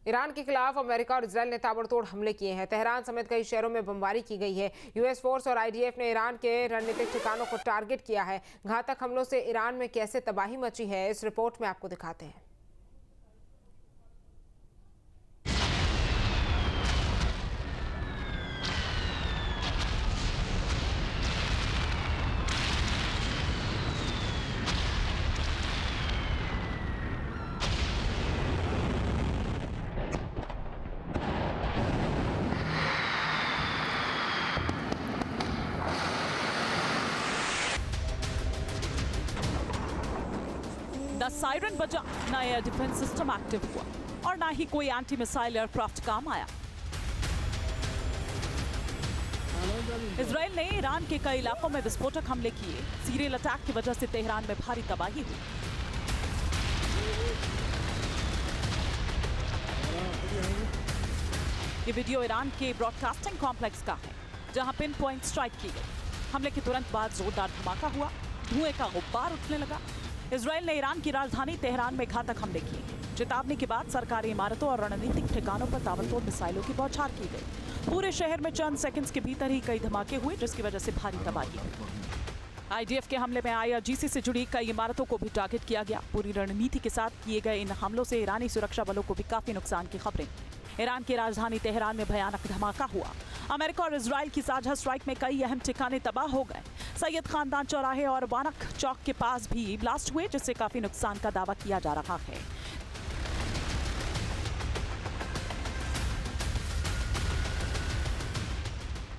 Iran के खिलाफ America और इजरायल ने ताबड़तोड़ हमले किए हैं। तेहरान समेत कई शहरों में बमबारी की गई है। यूएस फोर्स और आईडीएफ ने ईरान के रणनीतिक ठिकानों को टारगेट किया है। घातक हमलों से ईरान में कैसे तबाही मची है, इस रिपोर्ट में आपको दिखाते हैं। द सायरन बजा, ना एयर डिफेंस सिस्टम एक्टिव हुआ और ना ही कोई एंटी मिसाइल एयरक्राफ्ट काम आया। इजरायल ने ईरान के कई इलाकों में विस्फोटक हमले किए। सीरियल अटैक की वजह से तेहरान में भारी तबाही हुई। ये वीडियो ईरान के ब्रॉडकास्टिंग कॉम्प्लेक्स का है, जहां पिन पॉइंट स्ट्राइक की गई। हमले के तुरंत बाद जोरदार धमाका हुआ, धुएं का गुब्बार उठने लगा। इजरायल ने ईरान की राजधानी तेहरान में घातक हमले किए। चेतावनी के बाद सरकारी इमारतों और रणनीतिक ठिकानों पर ताबड़तोड़ मिसाइलों की बौछार की गई। पूरे शहर में चंद सेकंड्स के भीतर ही कई धमाके हुए, जिसकी वजह से भारी तबाही हुई। आईडीएफ के हमले में आईआरजीसी से जुड़ी कई इमारतों को भी टारगेट किया गया। पूरी रणनीति के साथ किए गए इन हमलों से ईरानी सुरक्षा बलों को भी काफी नुकसान की खबरें। ईरान की राजधानी तेहरान में भयानक धमाका हुआ। अमेरिका और इजरायल की साझा स्ट्राइक में कई अहम ठिकाने तबाह हो गए। सैयद खानदान चौराहे और वानक चौक के पास भी ब्लास्ट हुए, जिससे काफी नुकसान का दावा किया जा रहा है।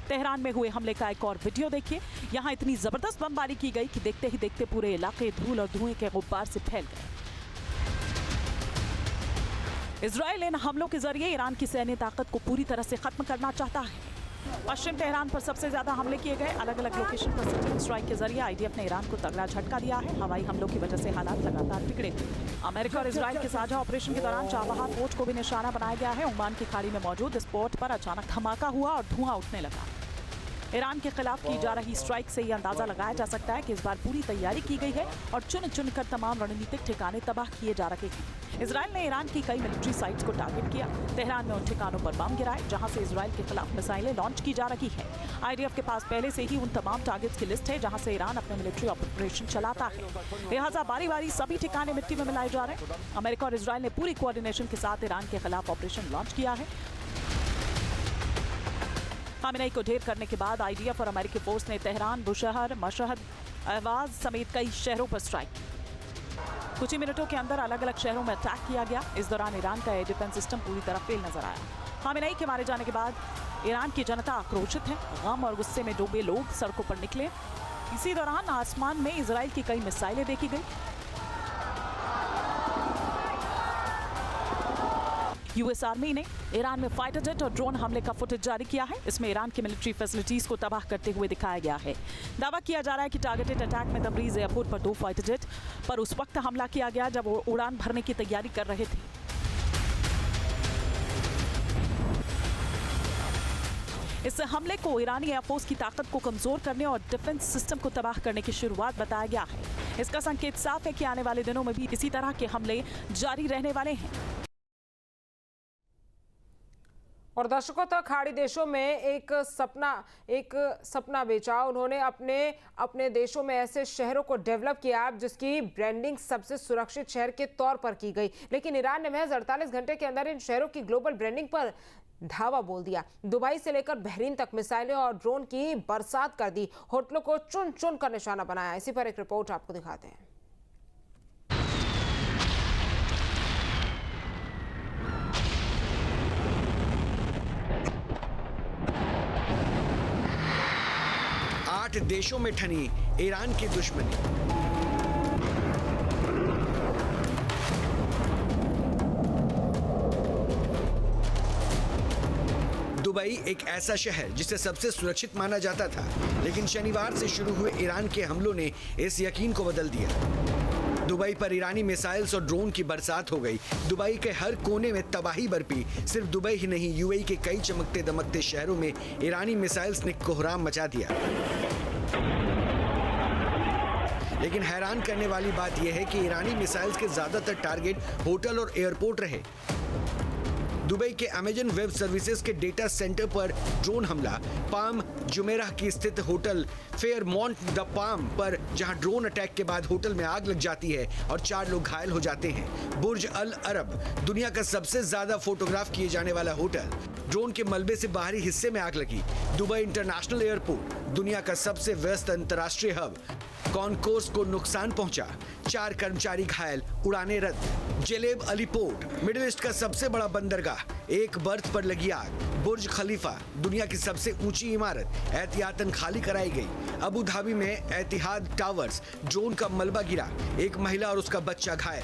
तेहरान में हुए हमले का एक और वीडियो देखिए। यहाँ इतनी जबरदस्त बमबारी की गई कि देखते ही देखते पूरे इलाके धूल और धुएं के गुब्बार से फैल गए। इजरायल इन हमलों के जरिए ईरान की सैन्य ताकत को पूरी तरह से खत्म करना चाहता है। पश्चिम तेहरान पर सबसे ज्यादा हमले किए गए। अलग अलग लोकेशन पर सर्जिकल स्ट्राइक के जरिए आईडीएफ ने ईरान को तगड़ा झटका दिया है। हवाई हमलों की वजह से हालात लगातार बिगड़े। अमेरिका और इजरायल के साझा ऑपरेशन के दौरान चाबहार पोर्ट को भी निशाना बनाया गया है। ओमान की खाड़ी में मौजूद इस पोर्ट पर अचानक धमाका हुआ और धुआं उठने लगा। ईरान के खिलाफ की जा रही स्ट्राइक से ये अंदाजा लगाया जा सकता है कि इस बार पूरी तैयारी की गई है और चुन चुन कर तमाम रणनीतिक ठिकाने तबाह किए जा रहे हैं। इजरायल ने ईरान की कई मिलिट्री साइट्स को टारगेट किया। तेहरान में उन ठिकानों पर बम गिराए जहां से इजरायल के खिलाफ मिसाइलें लॉन्च की जा रही है। आईडीएफ के पास पहले से ही उन तमाम टारगेट्स की लिस्ट है जहां से ईरान अपने मिलिट्री ऑपरेशन चलाता है। लिहाजा बारी बारी सभी ठिकाने मिट्टी में मिलाए जा रहे हैं। अमेरिका और इजरायल ने पूरी कोऑर्डिनेशन के साथ ईरान के खिलाफ ऑपरेशन लॉन्च किया है। खामेनेई को ढेर करने के बाद आईडीएफ और अमेरिकी फोर्स ने तेहरान, बुशहर, मशहद, अहवाज समेत कई शहरों पर स्ट्राइक की। कुछ ही मिनटों के अंदर अलग अलग शहरों में अटैक किया गया। इस दौरान ईरान का एयर डिफेंस सिस्टम पूरी तरह फेल नजर आया। खामेनेई के मारे जाने के बाद ईरान की जनता आक्रोशित है। गम और गुस्से में डूबे लोग सड़कों पर निकले। इसी दौरान आसमान में इजरायल की कई मिसाइलें देखी गई। यूएस आर्मी ने ईरान में फाइटर जेट और ड्रोन हमले का फुटेज जारी किया है। इसमें ईरान की मिलिट्री फैसिलिटीज को तबाह करते हुए दिखाया गया है। दावा किया जा रहा है कि टारगेटेड अटैक में तबरीज एयरपोर्ट पर 2 फाइटर जेट पर उस वक्त हमला किया गया जब वो उड़ान भरने की तैयारी कर रहे थे। इस हमले को ईरानी एयरफोर्स की ताकत को कमजोर करने और डिफेंस सिस्टम को तबाह करने की शुरुआत बताया गया है। इसका संकेत साफ है कि आने वाले दिनों में भी इसी तरह के हमले जारी रहने वाले हैं। और दशकों तक खाड़ी देशों में एक सपना बेचा। उन्होंने अपने देशों में ऐसे शहरों को डेवलप किया जिसकी ब्रांडिंग सबसे सुरक्षित शहर के तौर पर की गई। लेकिन ईरान ने महज 48 घंटे के अंदर इन शहरों की ग्लोबल ब्रांडिंग पर धावा बोल दिया। दुबई से लेकर बहरीन तक मिसाइलें और ड्रोन की बरसात कर दी। होटलों को चुन चुन कर निशाना बनाया। इसी पर एक रिपोर्ट आपको दिखाते हैं। देशों में ठनी ईरान की दुश्मनी। दुबई एक ऐसा शहर जिसे सबसे सुरक्षित माना जाता था, लेकिन शनिवार से शुरू हुए ईरान के हमलों ने इस यकीन को बदल दिया। दुबई पर ईरानी मिसाइल्स और ड्रोन की बरसात हो गई। दुबई के हर कोने में तबाही बरपी। सिर्फ दुबई ही नहीं, यूएई के कई चमकते दमकते शहरों में ईरानी मिसाइल्स ने कोहराम मचा दिया। लेकिन हैरान करने वाली बात यह है कि ईरानी मिसाइल्स के ज्यादातर टारगेट होटल और एयरपोर्ट रहे। दुबई के अमेजन वेब सर्विसेज के डेटा सेंटर पर ड्रोन हमला, पाम जुमेराह की स्थित होटल फेयरमॉन्ट द पाम पर जहां ड्रोन अटैक के बाद होटल में आग लग जाती है और 4 लोग घायल हो जाते हैं। बुर्ज अल अरब, दुनिया का सबसे ज्यादा फोटोग्राफ किए जाने वाला होटल, ड्रोन के मलबे से बाहरी हिस्से में आग लगी। दुबई इंटरनेशनल एयरपोर्ट, दुनिया का सबसे व्यस्त अंतर्राष्ट्रीय हब, कॉन्कोर्स को नुकसान पहुंचा, 4 कर्मचारी घायल, उड़ानें रद्द। Jelep Ali port, middle east का सबसे बड़ा बंदरगाह, एक बर्थ पर लगी आग। बुर्ज खलीफा, दुनिया की सबसे ऊंची इमारत, एहतियातन खाली कराई गई। अबू धाबी में एतिहाद टावर्स, ड्रोन का मलबा गिरा, एक महिला और उसका बच्चा घायल।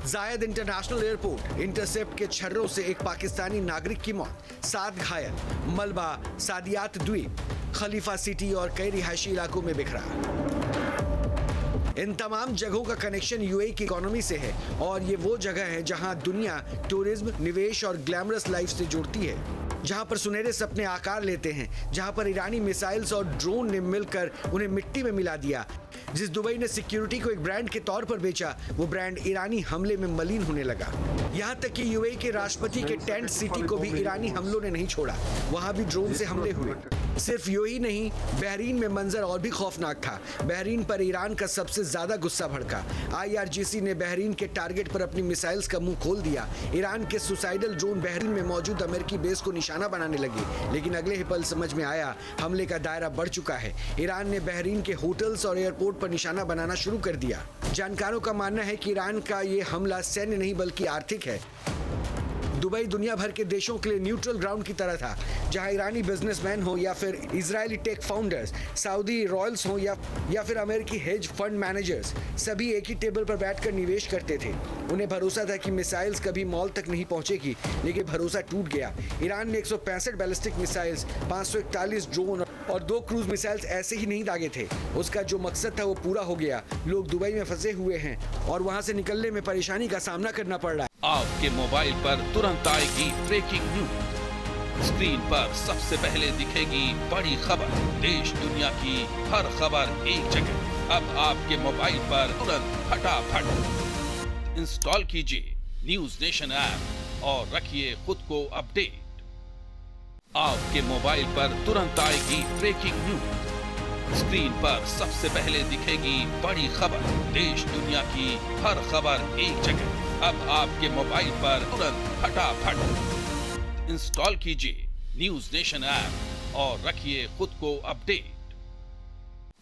जायद इंटरनेशनल एयरपोर्ट, इंटरसेप्ट के छर्रों से एक पाकिस्तानी नागरिक की मौत, 7 घायल। मलबा सादियात द्वीप, खलीफा सिटी और कई रिहायशी इलाकों में बिखरा। इन तमाम जगहों का कनेक्शन यूएई की इकोनॉमी से है और ये वो जगह है जहां दुनिया टूरिज्म, निवेश और ग्लैमरस लाइफ से जुड़ती है, जहां पर सुनहरे सपने आकार लेते हैं, जहां पर ईरानी मिसाइल्स और ड्रोन ने मिलकर उन्हें मिट्टी में मिला दिया। जिस दुबई ने सिक्योरिटी को एक ब्रांड के तौर पर बेचा, वो ब्रांड ईरानी हमले में मलिन होने लगा। यहाँ तक कि यूएई के राष्ट्रपति के टेंट सिटी को भी ईरानी हमलों ने नहीं छोड़ा, वहाँ भी ड्रोन से हमले हुए। सिर्फ यूएई नहीं, बहरीन में मंजर और भी खौफनाक था। बहरीन पर ईरान का सबसे ज्यादा गुस्सा भड़का। IRGC ने बहरीन के टारगेट पर अपनी मिसाइल्स का मुंह खोल दिया। ईरान के सुसाइडल ड्रोन बहरीन में मौजूद अमेरिकी बेस को निशाना बनाने लगे, लेकिन अगले ही पल समझ में आया हमले का दायरा बढ़ चुका है। ईरान ने बहरीन के होटल्स और एयरपोर्ट पर निशाना बनाना शुरू कर दिया। जानकारों का मानना है कि ईरान का ये हमला सैन्य नहीं बल्कि आर्थिक है। दुबई दुनिया भर के देशों के लिए न्यूट्रल ग्राउंड की तरह था, जहां ईरानी बिजनेसमैन हो या फिर Israeli tech founders, Saudi royals हो या फिर अमेरिकी हेज फंड मैनेजर्स, सभी एक ही टेबल पर बैठकर निवेश करते थे। उन्हें भरोसा था कि मिसाइल्स कभी मॉल तक नहीं पहुंचेगी, लेकिन भरोसा टूट गया। ईरान ने 165 बैलिस्टिक मिसाइल्स, 541 ड्रोन और 2 क्रूज मिसाइल्स ऐसे ही नहीं दागे थे। उसका जो मकसद था वो पूरा हो गया। लोग दुबई में फंसे हुए हैं और वहां से निकलने में परेशानी का सामना करना पड़ रहा है। आपके मोबाइल पर तुरंत आएगी ब्रेकिंग न्यूज। स्क्रीन पर सबसे पहले दिखेगी बड़ी खबर, देश दुनिया की हर खबर एक जगह। अब आपके मोबाइल पर तुरंत फटाफट इंस्टॉल कीजिए न्यूज नेशन ऐप और रखिए खुद को अपडेट। आपके मोबाइल पर तुरंत आएगी ब्रेकिंग न्यूज। स्क्रीन पर सबसे पहले दिखेगी बड़ी खबर, देश दुनिया की हर खबर एक जगह। अब आपके मोबाइल पर तुरंत फटाफट इंस्टॉल कीजिए न्यूज नेशन ऐप और रखिए खुद को अपडेट।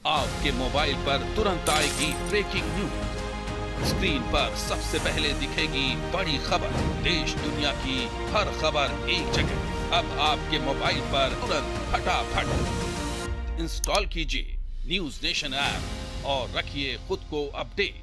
आपके मोबाइल पर तुरंत आएगी ब्रेकिंग न्यूज। स्क्रीन पर सबसे पहले दिखेगी बड़ी खबर, देश दुनिया की हर खबर एक जगह। अब आपके मोबाइल पर तुरंत फटाफट इंस्टॉल कीजिए न्यूज नेशन ऐप और रखिए खुद को अपडेट।